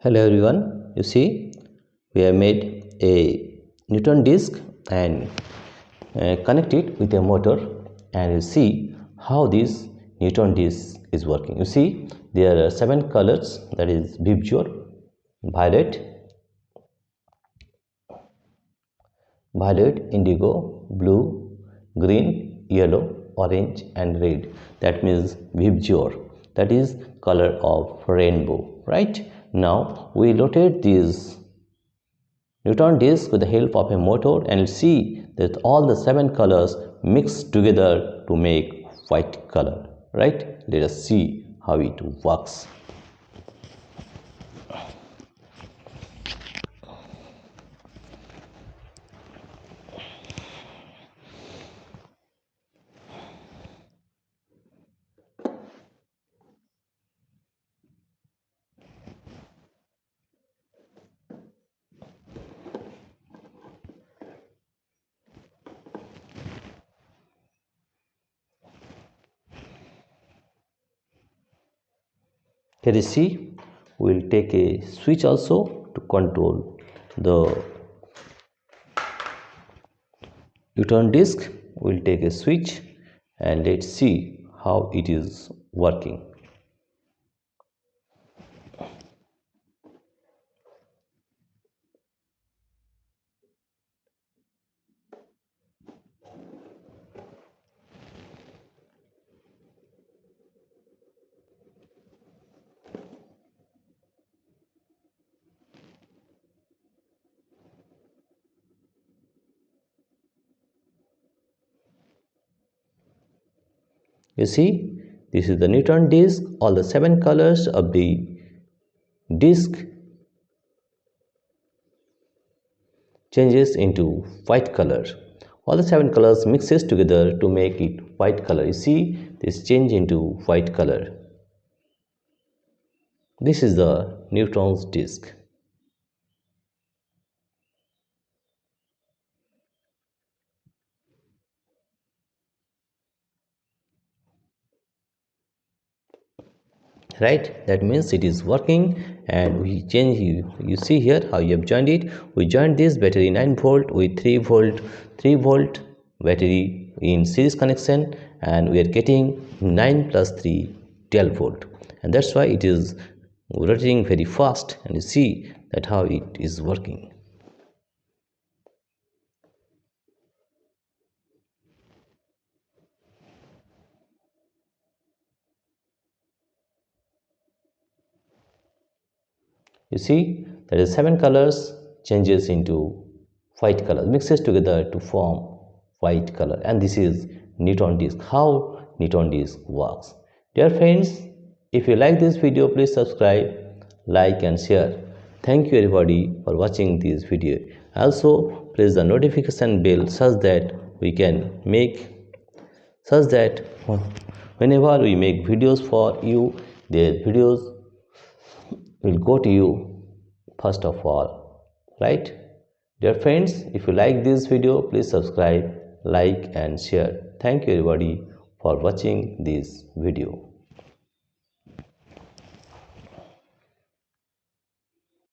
Hello everyone, you see we have made a Newton disc and connect it with a motor, and you see how this Newton disc is working. You see there are 7 colors, that is visual, violet, indigo, blue, green, yellow, orange and red. That means visual, that is color of rainbow, right? Now we rotate this Newton disc with the help of a motor and see that all the 7 colors mix together to make white color, right? Let us see how it works. Here you see, we will take a switch also to control the Newton disc. We will take a switch and let's see how it is working. You see, this is the Newton disc. All the 7 colors of the disc changes into white color. All the 7 colors mixes together to make it white color. You see, this change into white color. This is the Newton's disc. Right, that means it is working, and we change. You see here how you have joined it. We joined this battery 9 volt with 3 volt battery in series connection, and we are getting 9 plus 3 12 volt, and that's why it is rotating very fast, and you see that how it is working. You see, there is 7 colors changes into white color, mixes together to form white color, and this is Newton disc. How Newton disc works. Dear friends, if you like this video, please subscribe, like and share. Thank you everybody for watching this video. Also press the notification bell such that whenever we make videos for you, their videos will go to you first of all, right? Dear friends, if you like this video, please subscribe, like and share. Thank you everybody for watching this video.